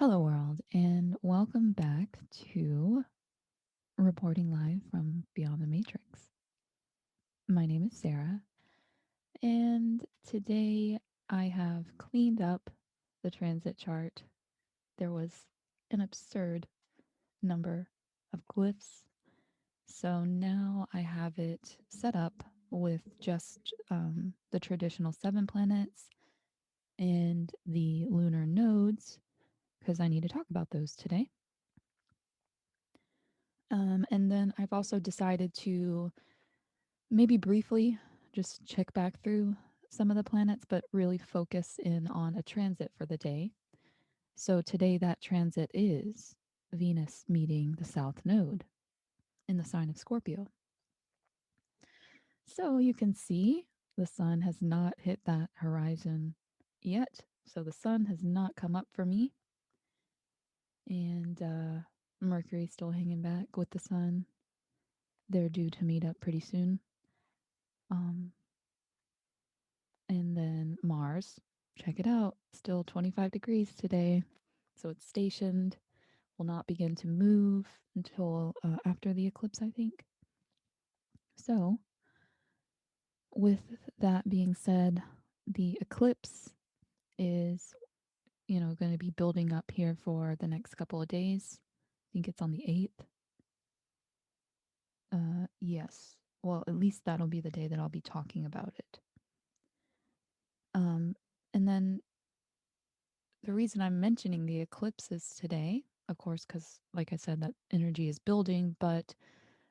Hello, world, and welcome back to reporting live from Beyond the Matrix. My name is Sarah, and today I have cleaned up the transit chart. There was an absurd number of glyphs, so now I have it set up with just the traditional 7 planets and the lunar nodes because I need to talk about those today. And then I've also decided to maybe briefly just check back through some of the planets, but really focus in on a transit for the day. So today, that transit is Venus meeting the South Node in the sign of Scorpio. So you can see the sun has not hit that horizon yet. So the sun has not come up for me. And Mercury's still hanging back with the sun. They're due to meet up pretty soon. Um, and then Mars, check it out, still 25 degrees today. So it's stationed, will not begin to move until after the eclipse, I think. So, with that being said, the eclipse is, going to be building up here for the next couple of days. I think it's on the 8th. Yes. Well, at least that'll be the day that I'll be talking about it. And then the reason I'm mentioning the eclipses today, of course, because like I said, that energy is building, but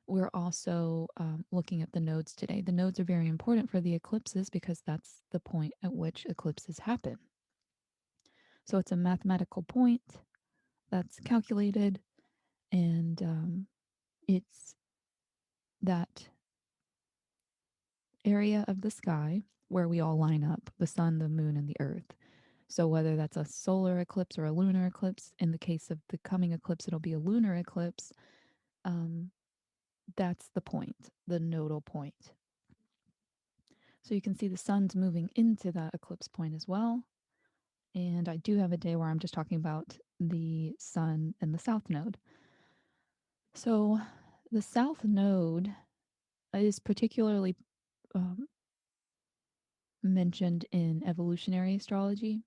we're also looking at the nodes today. The nodes are very important for the eclipses because that's the point at which eclipses happen. So it's a mathematical point that's calculated, and it's that area of the sky where we all line up, the sun, the moon, and the earth. So whether that's a solar eclipse or a lunar eclipse, in the case of the coming eclipse, it'll be a lunar eclipse. Um, that's the point, the nodal point. So you can see the sun's moving into that eclipse point as well. And I do have a day where I'm just talking about the sun and the south node. So the south node is particularly um, mentioned in evolutionary astrology.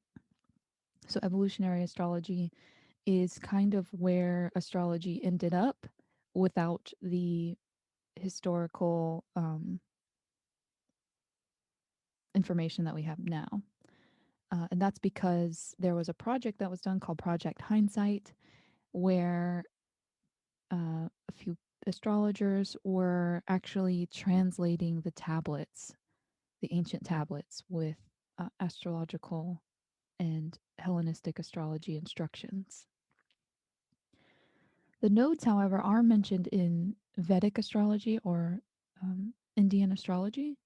So evolutionary astrology is kind of where astrology ended up without the historical information that we have now. And that's because there was a project that was done called Project Hindsight, where a few astrologers were actually translating the tablets, the ancient tablets, with astrological and Hellenistic astrology instructions. The nodes, however, are mentioned in Vedic astrology or Indian astrology,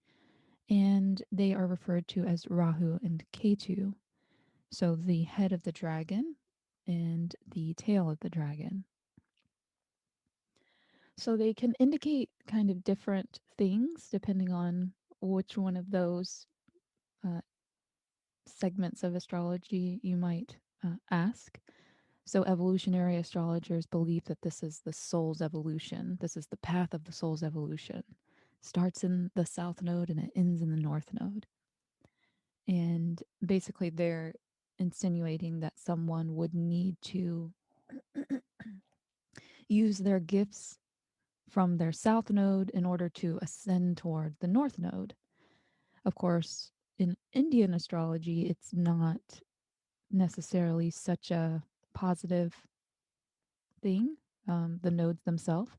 and they are referred to as Rahu and Ketu. So the head of the dragon and the tail of the dragon. So they can indicate kind of different things depending on which one of those uh, segments of astrology you might ask. So evolutionary astrologers believe that this is the soul's evolution. This is the path of the soul's evolution. Starts in the south node and it ends in the north node. And basically they're insinuating that someone would need to use their gifts from their south node in order to ascend toward the north node. Of course, in Indian astrology, it's not necessarily such a positive thing, the nodes themselves.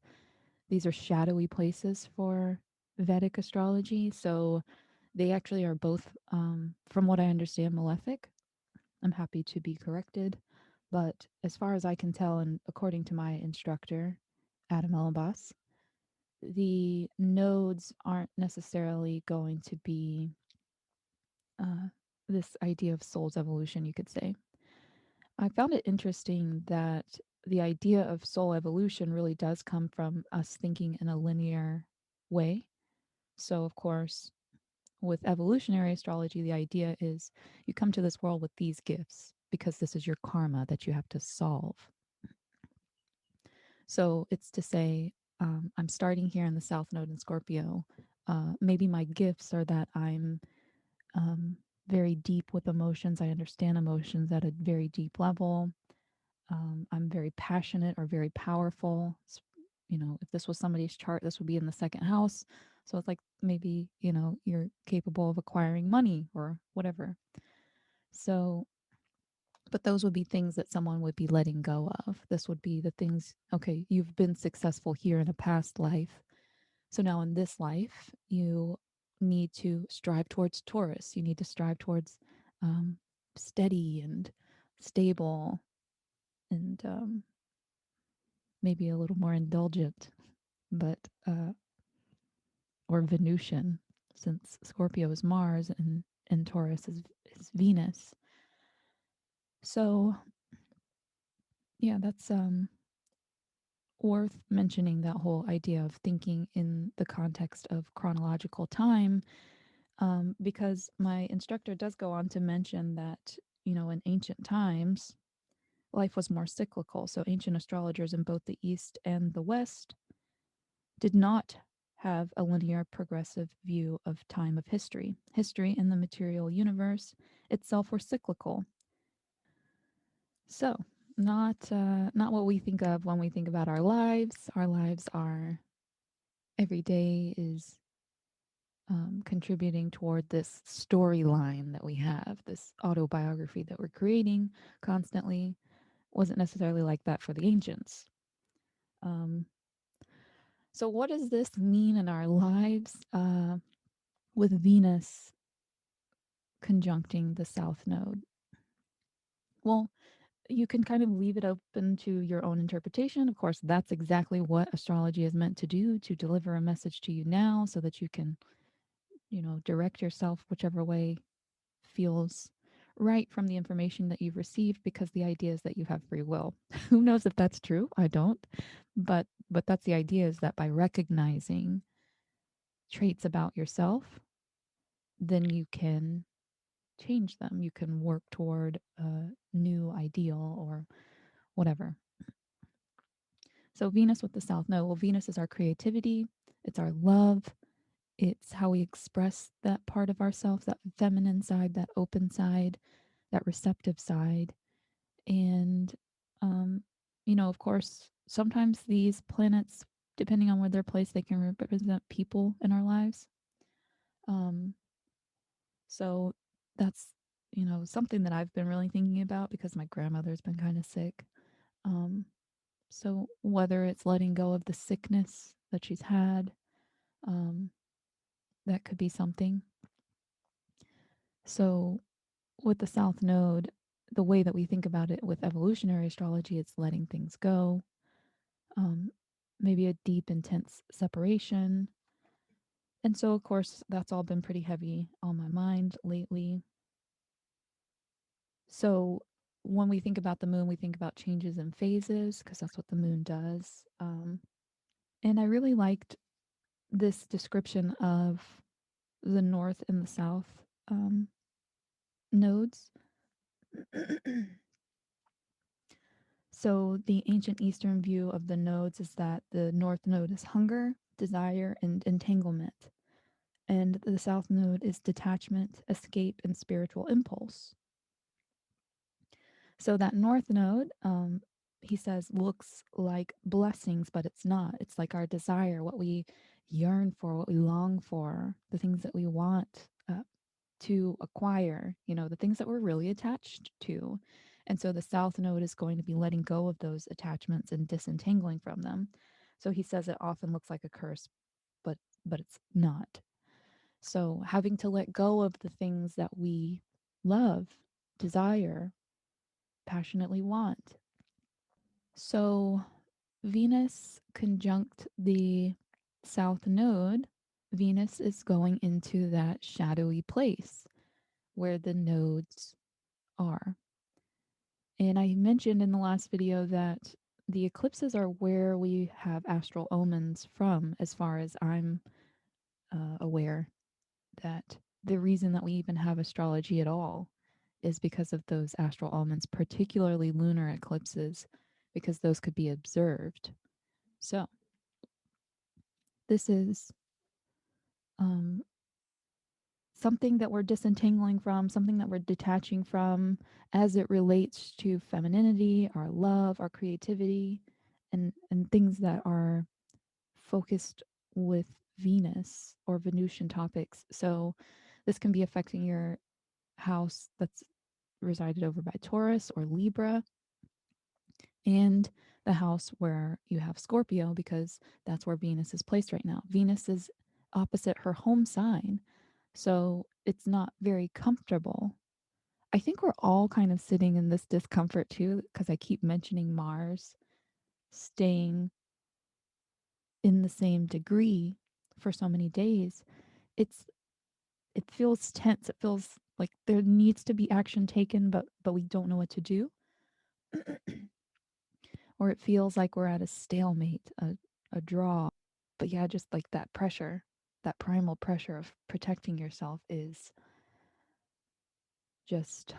These are shadowy places for Vedic astrology. So they actually are both, from what I understand, malefic. I'm happy to be corrected. But as far as I can tell, and according to my instructor, Adam Elbas, the nodes aren't necessarily going to be uh, this idea of soul's evolution, you could say. I found it interesting that the idea of soul evolution really does come from us thinking in a linear way. So, of course, with evolutionary astrology, the idea is you come to this world with these gifts because this is your karma that you have to solve. So, it's to say, I'm starting here in the South Node in Scorpio. Maybe my gifts are that I'm um, very deep with emotions. I understand emotions at a very deep level. I'm very passionate or very powerful. You know, if this was somebody's chart, this would be in the second house. So it's like maybe, you know, you're capable of acquiring money or whatever. So, but those would be things that someone would be letting go of. This would be the things, okay, you've been successful here in a past life. So now in this life, you need to strive towards Taurus. You need to strive towards um, steady and stable and maybe a little more indulgent, but or Venusian, since Scorpio is Mars and Taurus is Venus. So yeah, that's worth mentioning, that whole idea of thinking in the context of chronological time, because my instructor does go on to mention that, you know, in ancient times, life was more cyclical. So ancient astrologers in both the East and the West did not have a linear progressive view of time of history. History in the material universe itself were cyclical. So, not what we think of when we think about our lives. Our lives are every day is contributing toward this storyline that we have, this autobiography that we're creating constantly. Wasn't necessarily like that for the ancients. Um, so, what does this mean in our lives with Venus conjuncting the South Node? Well, you can kind of leave it open to your own interpretation. Of course, that's exactly what astrology is meant to do, to deliver a message to you now so that you can, you know, direct yourself whichever way feels right from the information that you've received, because the idea is that you have free will. Who knows if that's true? I don't. But that's the idea, is that by recognizing traits about yourself, then you can change them. You can work toward a new ideal or whatever. So Venus with the South Node. Well, Venus is our creativity, it's our love, it's how we express that part of ourselves, that feminine side, that open side, that receptive side. And um, you know, of course, sometimes these planets, depending on where they're placed, they can represent people in our lives. Um, so that's, you know, something that I've been really thinking about because my grandmother's been kind of sick. Um, So whether it's letting go of the sickness that she's had, um, that could be something. So with the South Node, the way that we think about it with evolutionary astrology, it's letting things go. Um, Maybe a deep, intense separation. And so, of course, that's all been pretty heavy on my mind lately. So when we think about the moon, we think about changes in phases because that's what the moon does. And I really liked this description of the north and the south um, nodes. So, the ancient Eastern view of the nodes is that the north node is hunger, desire, and entanglement, and the south node is detachment, escape, and spiritual impulse. So, that north node, he says, looks like blessings, but it's not. It's like our desire, what we yearn for, what we long for, the things that we want. to acquire, the things that we're really attached to. And so the South Node is going to be letting go of those attachments and disentangling from them. So he says it often looks like a curse, but it's not. So having to let go of the things that we love, desire, passionately want. So Venus conjunct the South Node, Venus is going into that shadowy place where the nodes are. And I mentioned in the last video that the eclipses are where we have astral omens from, as far as I'm aware, that the reason that we even have astrology at all is because of those astral omens, particularly lunar eclipses, because those could be observed. So this is something that we're disentangling from, something that we're detaching from as it relates to femininity, our love, our creativity, and things that are focused with Venus or Venusian topics. So this can be affecting your house that's resided over by Taurus or Libra, and the house where you have Scorpio, because that's where Venus is placed right now. Venus is opposite her home sign, so it's not very comfortable. I think we're all kind of sitting in this discomfort too, because I keep mentioning Mars staying in the same degree for so many days. It feels tense. It feels like there needs to be action taken, but we don't know what to do. Or it feels like we're at a stalemate, a draw. But yeah, just like that pressure, that primal pressure of protecting yourself is just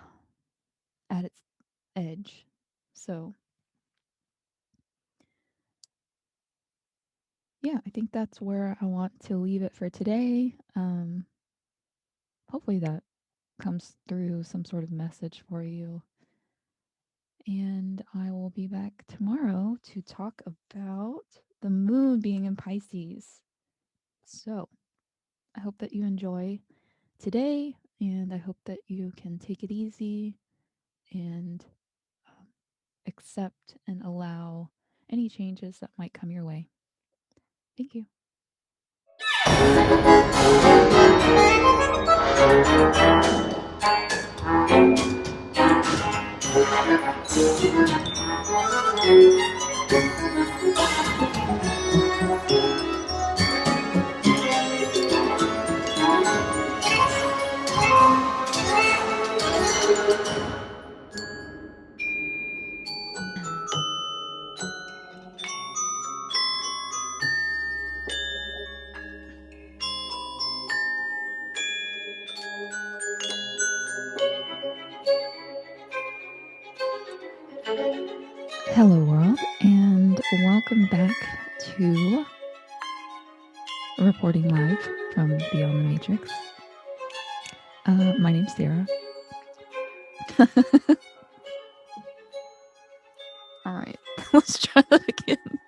at its edge. So, yeah, I think that's where I want to leave it for today. Hopefully that comes through some sort of message for you. And I will be back tomorrow to talk about the moon being in Pisces. So, I hope that you enjoy today, and I hope that you can take it easy and accept and allow any changes that might come your way. Thank you. Hello, world, and welcome back to reporting live from Beyond the Matrix. My name's Sarah. All right, let's try that again.